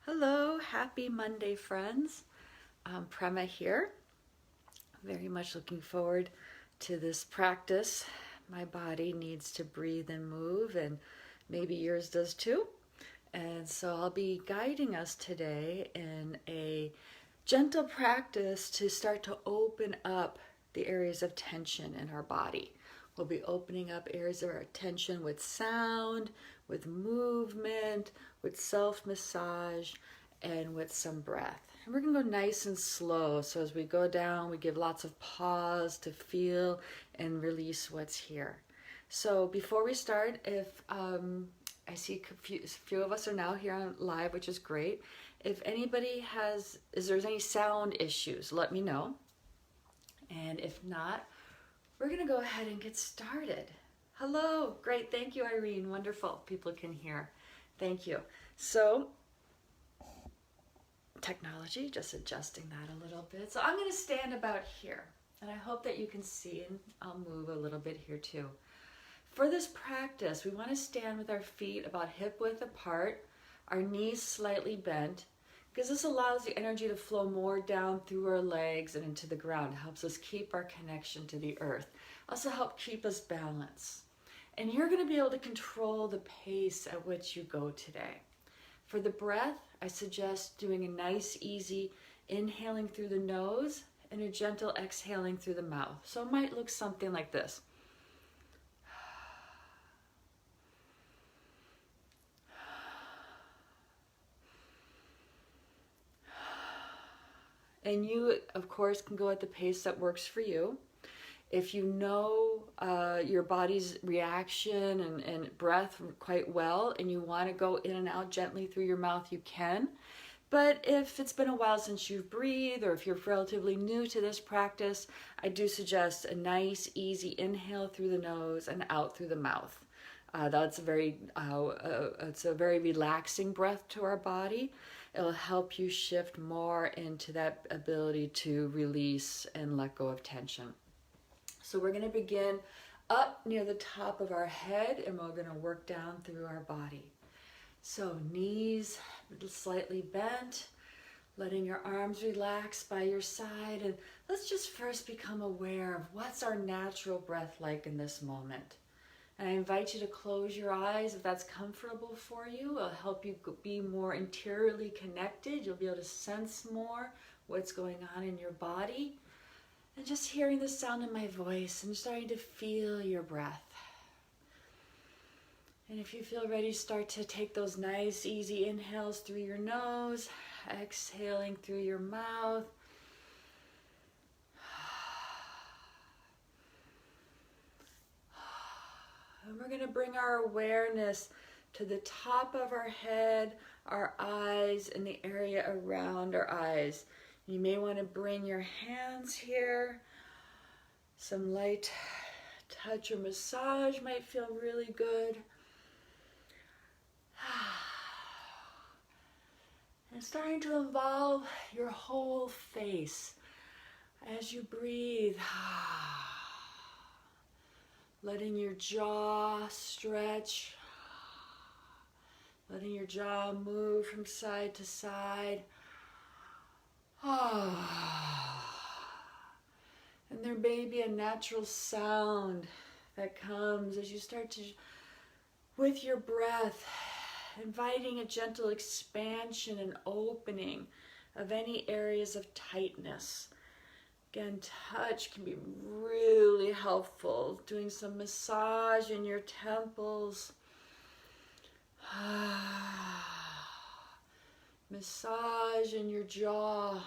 Hello, happy Monday, friends. Prema here. Very much looking forward to this practice. My body needs to breathe and move, and maybe yours does too. And so I'll be guiding us today in a gentle practice to start to open up the areas of tension in our body. We'll be opening up areas of our tension with sound, with movement, with self-massage, and with some breath. And we're going to go nice and slow. So as we go down, we give lots of pause to feel and release what's here. So before we start, if I see a few of us are now here on live, which is great. If anybody there's any sound issues, let me know. And if not, we're going to go ahead and get started. Hello, great, thank you, Irene, wonderful, people can hear. Thank you. So, technology, just adjusting that a little bit. So I'm going to stand about here, and I hope that you can see, and I'll move a little bit here too. For this practice, we want to stand with our feet about hip width apart, our knees slightly bent, because this allows the energy to flow more down through our legs and into the ground. It helps us keep our connection to the earth. Also help keep us balanced. And you're going to be able to control the pace at which you go today. For the breath, I suggest doing a nice, easy inhaling through the nose and a gentle exhaling through the mouth. So it might look something like this. And you, of course, can go at the pace that works for you. If you know your body's reaction and breath quite well and you want to go in and out gently through your mouth, you can. But if it's been a while since you've breathed, or if you're relatively new to this practice, I do suggest a nice, easy inhale through the nose and out through the mouth. It's a very relaxing breath to our body. It'll help you shift more into that ability to release and let go of tension. So we're going to begin up near the top of our head, and we're going to work down through our body. So knees slightly bent, letting your arms relax by your side. And let's just first become aware of what's our natural breath like in this moment. And I invite you to close your eyes if that's comfortable for you. It'll help you be more interiorly connected. You'll be able to sense more what's going on in your body. And just hearing the sound of my voice and starting to feel your breath. And if you feel ready, start to take those nice, easy inhales through your nose, exhaling through your mouth. And we're going to bring our awareness to the top of our head, our eyes, and the area around our eyes. You may want to bring your hands here. Some light touch or massage might feel really good. And starting to involve your whole face as you breathe. Letting your jaw stretch. Letting your jaw move from side to side. And there may be a natural sound that comes as you start to, with your breath, inviting a gentle expansion and opening of any areas of tightness. Again, touch can be really helpful. Doing some massage in your temples. Massage in your jaw.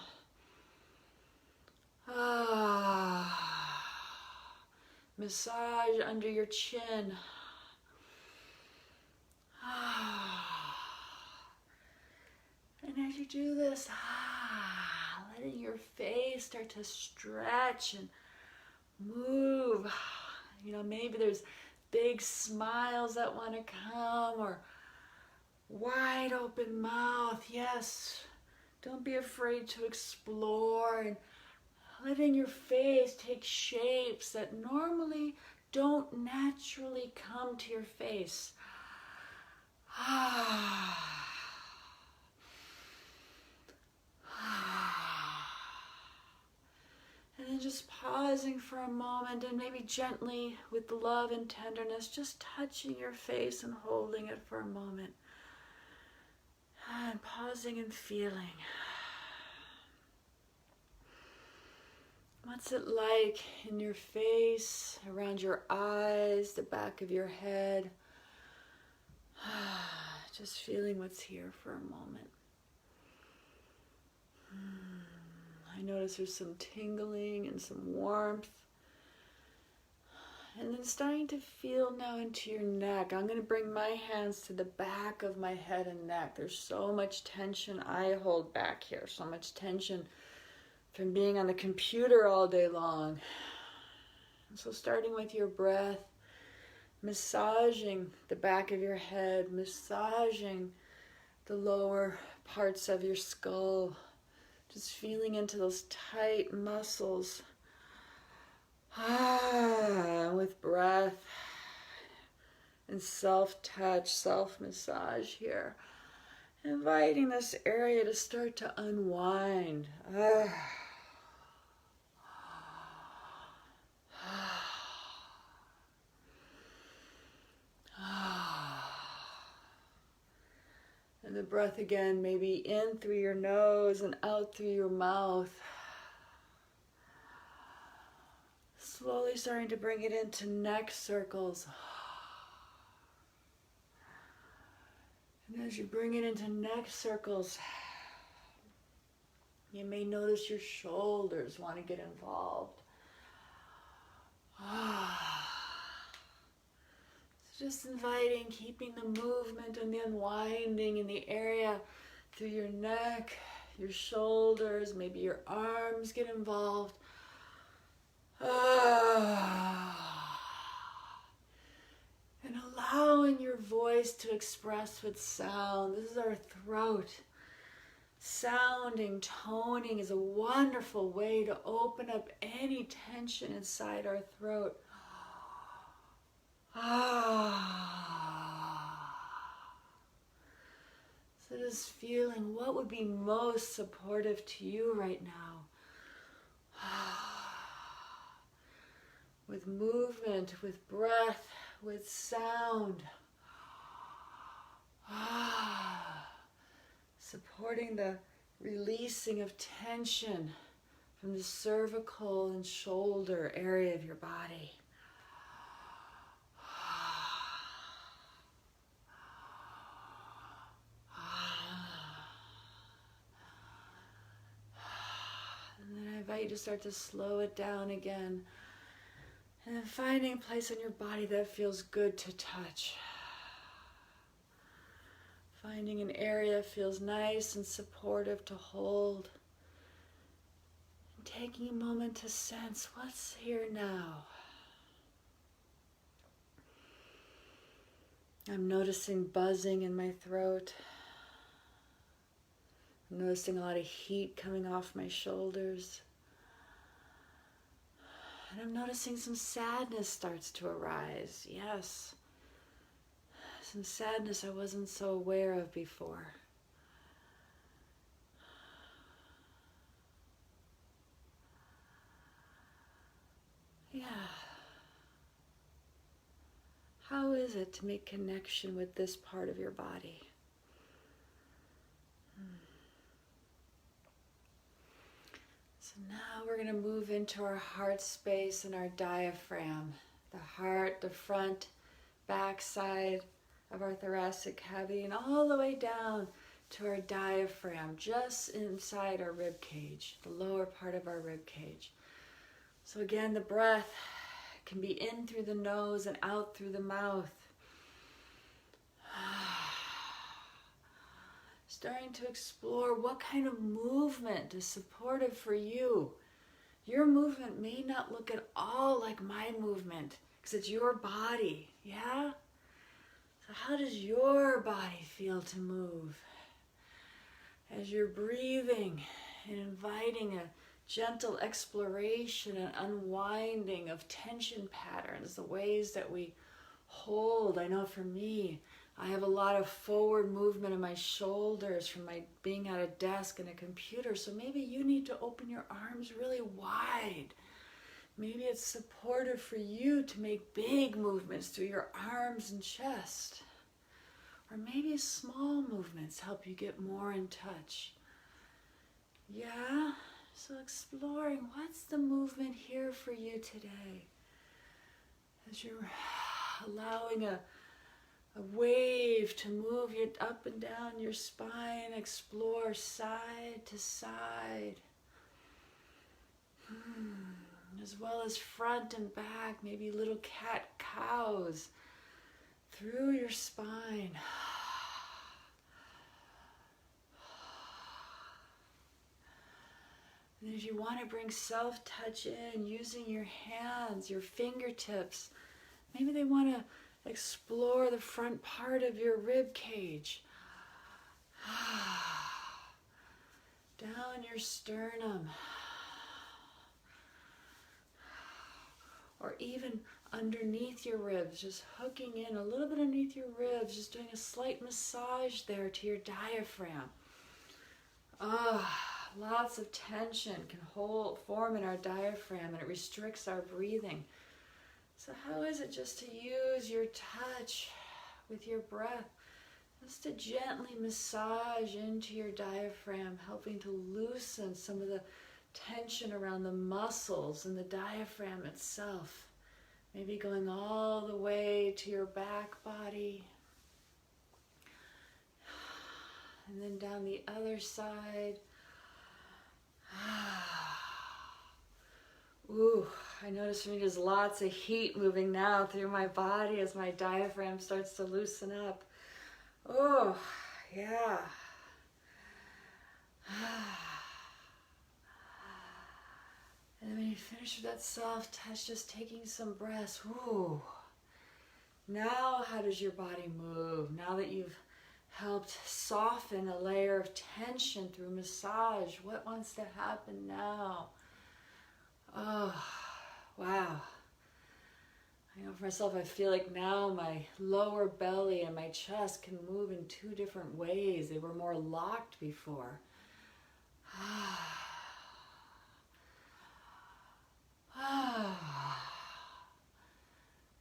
Massage under your chin. And as you do this, letting your face start to stretch and move. You know, maybe there's big smiles that want to come, or wide open mouth. Yes, don't be afraid to explore, and letting your face take shapes that normally don't naturally come to your face. just pausing for a moment and maybe gently with love and tenderness, just touching your face and holding it for a moment. And pausing and feeling. What's it like in your face, around your eyes, the back of your head? Just feeling what's here for a moment. I notice there's some tingling and some warmth. And then starting to feel now into your neck. I'm going to bring my hands to the back of my head and neck. There's so much tension I hold back here. So much tension from being on the computer all day long. And so starting with your breath, massaging the back of your head, massaging the lower parts of your skull. Just feeling into those tight muscles. With breath and self-touch, self-massage here. Inviting this area to start to unwind. And the breath again, maybe in through your nose and out through your mouth. Slowly starting to bring it into neck circles. And as you bring it into neck circles, you may notice your shoulders want to get involved. So just inviting, keeping the movement and the unwinding in the area through your neck, your shoulders, maybe your arms get involved. And allowing your voice to express with sound. This is our throat. Sounding, toning is a wonderful way to open up any tension inside our throat. So just feeling what would be most supportive to you right now. With movement, with breath, with sound. Supporting the releasing of tension from the cervical and shoulder area of your body. And then I invite you to start to slow it down again. And then finding a place in your body that feels good to touch. Finding an area that feels nice and supportive to hold. And taking a moment to sense what's here now. I'm noticing buzzing in my throat. I'm noticing a lot of heat coming off my shoulders. And I'm noticing some sadness starts to arise. Yes. Some sadness I wasn't so aware of before. Yeah. How is it to make connection with this part of your body? So now we're going to move into our heart space and our diaphragm. The heart, the front, back side of our thoracic cavity, and all the way down to our diaphragm, just inside our rib cage, the lower part of our rib cage. So again, the breath can be in through the nose and out through the mouth. Starting to explore what kind of movement is supportive for you. Your movement may not look at all like my movement because it's your body, yeah? So how does your body feel to move? As you're breathing and inviting a gentle exploration and unwinding of tension patterns, the ways that we hold. I know for me, I have a lot of forward movement in my shoulders from my being at a desk and a computer, so maybe you need to open your arms really wide Maybe it's supportive for you to make big movements through your arms and chest. Or maybe small movements help you get more in touch. Yeah? So exploring what's the movement here for you today. As you're allowing a wave to move you up and down your spine, explore side to side. As well as front and back, maybe little cat-cows through your spine. And if you want to bring self-touch in, using your hands, your fingertips, maybe they want to explore the front part of your rib cage. Down your sternum. Or even underneath your ribs, just hooking in a little bit underneath your ribs, just doing a slight massage there to your diaphragm. Lots of tension can form in our diaphragm, and it restricts our breathing. So how is it just to use your touch with your breath, just to gently massage into your diaphragm, helping to loosen some of the tension around the muscles and the diaphragm itself. Maybe going all the way to your back body. And then down the other side. Ooh, I notice for me there's lots of heat moving now through my body as my diaphragm starts to loosen up. Oh, yeah. And then when you finish with that soft touch, just taking some breaths. Ooh. Now how does your body move? Now that you've helped soften a layer of tension through massage, what wants to happen now? Oh, wow. I know for myself, I feel like now my lower belly and my chest can move in two different ways. They were more locked before.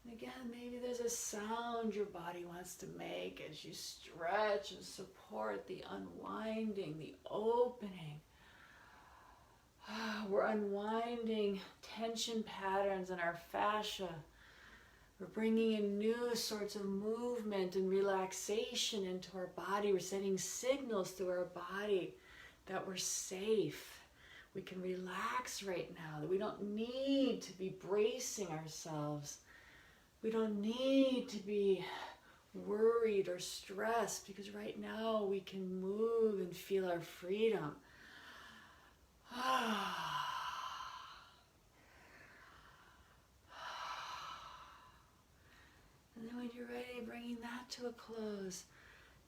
And again, maybe there's a sound your body wants to make as you stretch and support the unwinding, the opening. We're unwinding tension patterns in our fascia. We're bringing in new sorts of movement and relaxation into our body. We're sending signals through our body that we're safe. We can relax right now, that we don't need to be bracing ourselves. We don't need to be worried or stressed, because right now we can move and feel our freedom. And then when you're ready, bringing that to a close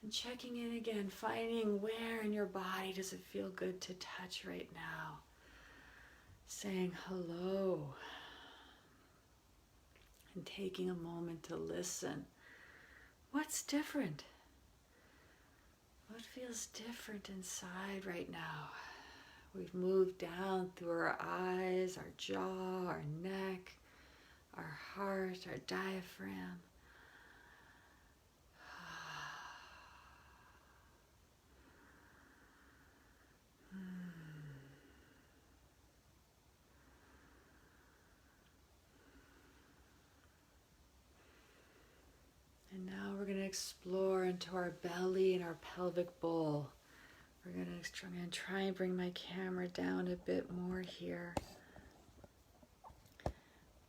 and checking in again, finding where in your body does it feel good to touch right now. Saying hello and taking a moment to listen. What's different? What feels different inside right now? We've moved down through our eyes, our jaw, our neck, our heart, our diaphragm. And now we're going to explore into our belly and our pelvic bowl. I'm going to try and bring my camera down a bit more here.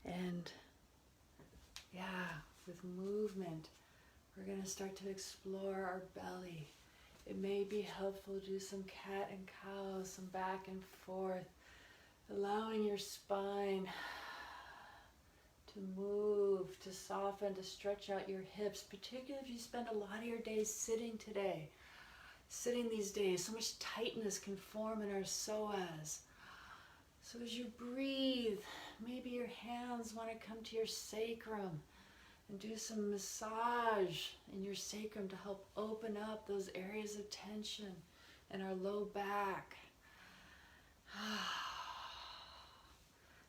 And yeah, with movement, we're going to start to explore our belly. It may be helpful to do some cat and cow, some back and forth, allowing your spine to move, to soften, to stretch out your hips, particularly if you spend a lot of your days sitting today. Sitting these days, so much tightness can form in our psoas. So as you breathe, maybe your hands want to come to your sacrum and do some massage in your sacrum to help open up those areas of tension in our low back.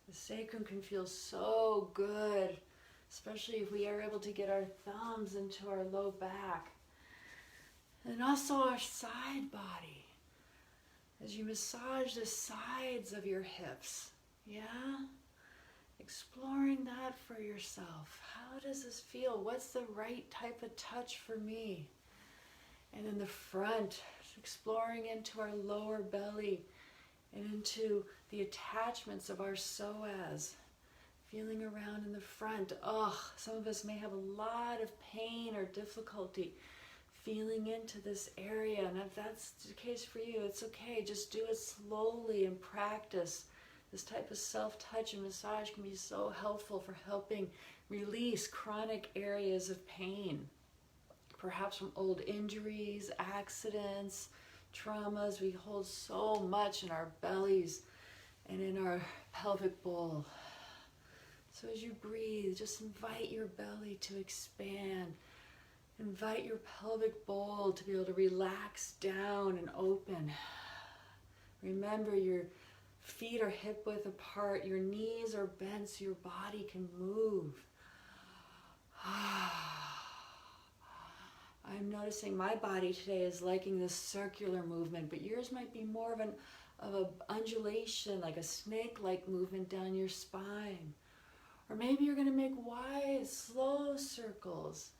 The sacrum can feel so good, especially if we are able to get our thumbs into our low back. And also our side body, as you massage the sides of your hips. Yeah? Exploring that for yourself. How does this feel? What's the right type of touch for me? And in the front, exploring into our lower belly and into the attachments of our psoas. Feeling around in the front. Oh, some of us may have a lot of pain or difficulty feeling into this area. And if that's the case for you, it's okay. Just do it slowly and practice. This type of self-touch and massage can be so helpful for helping release chronic areas of pain. Perhaps from old injuries, accidents, traumas. We hold so much in our bellies and in our pelvic bowl. So as you breathe, just invite your belly to expand. Invite your pelvic bowl to be able to relax down and open. Remember, your feet are hip width apart. Your knees are bent so your body can move. I'm noticing my body today is liking this circular movement, but yours might be more of an undulation, like a snake-like movement down your spine. Or maybe you're going to make wide, slow circles.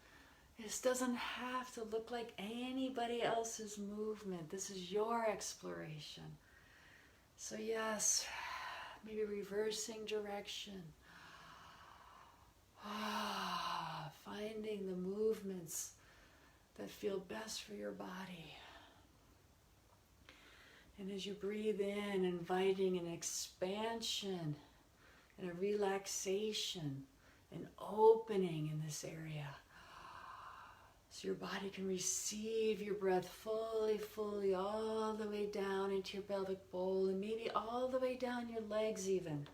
This doesn't have to look like anybody else's movement. This is your exploration. So yes, maybe reversing direction. Finding the movements that feel best for your body. And as you breathe in, inviting an expansion and a relaxation, an opening in this area. So your body can receive your breath fully, all the way down into your pelvic bowl and maybe all the way down your legs even.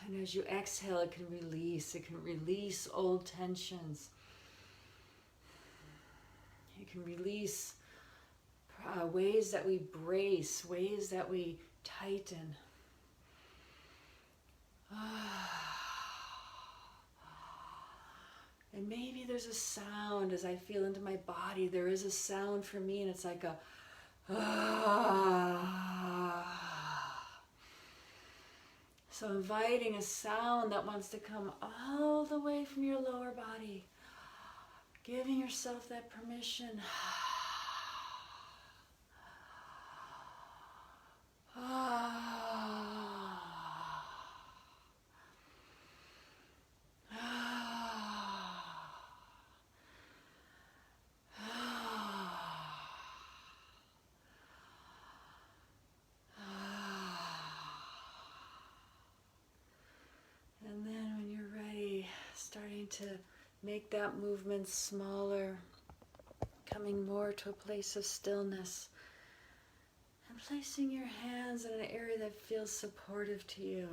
And as you exhale, it can release old tensions. It can release ways that we brace, ways that we tighten. And maybe there's a sound as I feel into my body. There is a sound for me, and it's like a So inviting a sound that wants to come all the way from your lower body. Giving yourself that permission. And then when you're ready, starting to make that movement smaller, coming more to a place of stillness, and placing your hands in an area that feels supportive to you.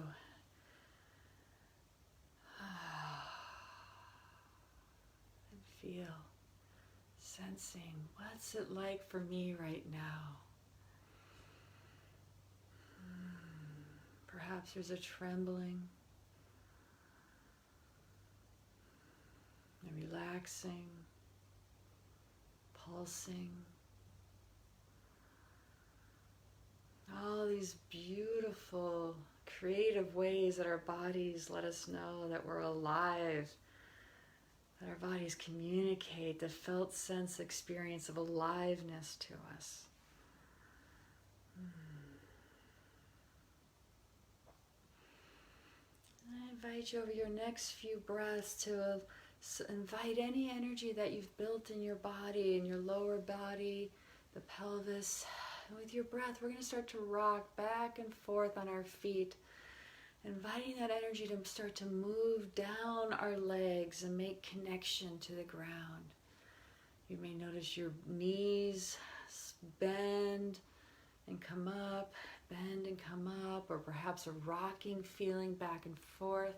And feel, sensing, what's it like for me right now? Perhaps there's a trembling, a relaxing, pulsing. All these beautiful, creative ways that our bodies let us know that we're alive, that our bodies communicate the felt sense experience of aliveness to us. I invite you over your next few breaths to invite any energy that you've built in your body, in your lower body, the pelvis. And with your breath, we're going to start to rock back and forth on our feet, inviting that energy to start to move down our legs and make connection to the ground. You may notice your knees bend and come up, bend and come up, or perhaps a rocking feeling back and forth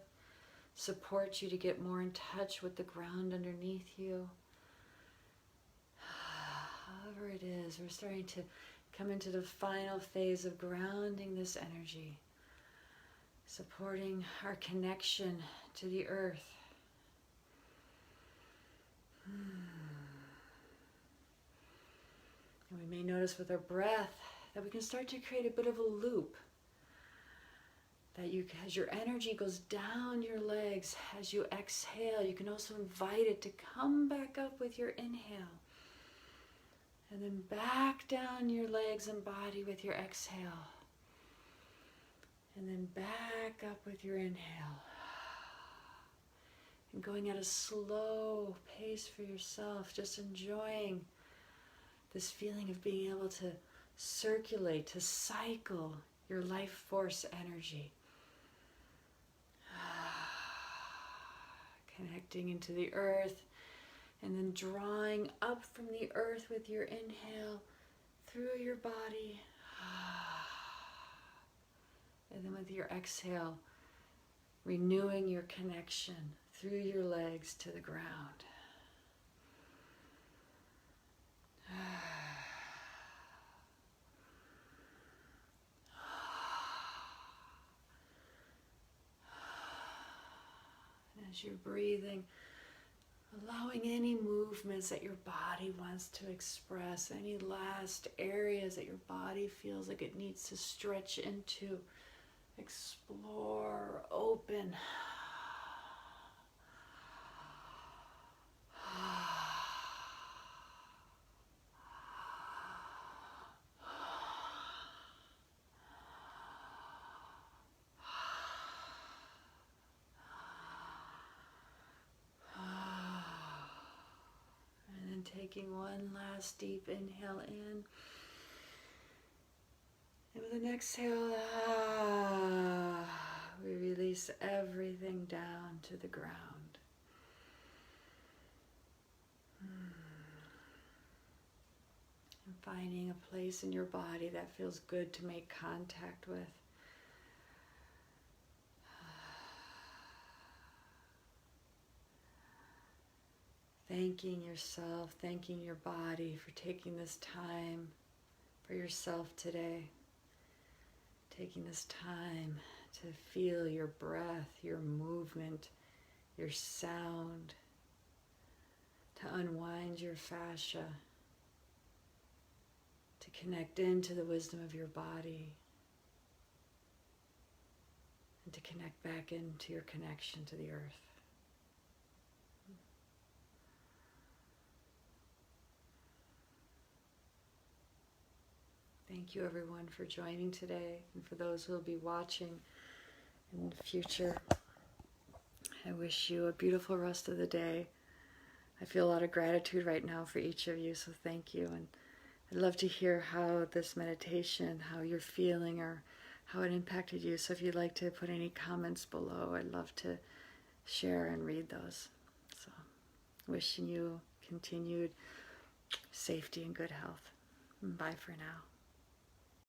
supports you to get more in touch with the ground underneath you. However it is, we're starting to come into the final phase of grounding this energy. supporting our connection to the earth. And we may notice with our breath that we can start to create a bit of a loop. That as your energy goes down your legs, as you exhale, you can also invite it to come back up with your inhale. And then back down your legs and body with your exhale. And then back up with your inhale. And going at a slow pace for yourself, just enjoying this feeling of being able to circulate, to cycle your life force energy. Connecting into the earth, and then drawing up from the earth with your inhale through your body. And then with your exhale, renewing your connection through your legs to the ground. And as you're breathing, allowing any movements that your body wants to express, any last areas that your body feels like it needs to stretch into, explore, open. And then taking one last deep inhale in. And with an exhale, we release everything down to the ground. And finding a place in your body that feels good to make contact with. Thanking yourself, thanking your body for taking this time for yourself today. Taking this time to feel your breath, your movement, your sound, to unwind your fascia, to connect into the wisdom of your body, and to connect back into your connection to the earth. Thank you everyone for joining today, and for those who will be watching in the future. I wish you a beautiful rest of the day. I feel a lot of gratitude right now for each of you, so thank you. And I'd love to hear how this meditation, how you're feeling, or how it impacted you. So if you'd like to put any comments below, I'd love to share and read those. So wishing you continued safety and good health. Bye for now.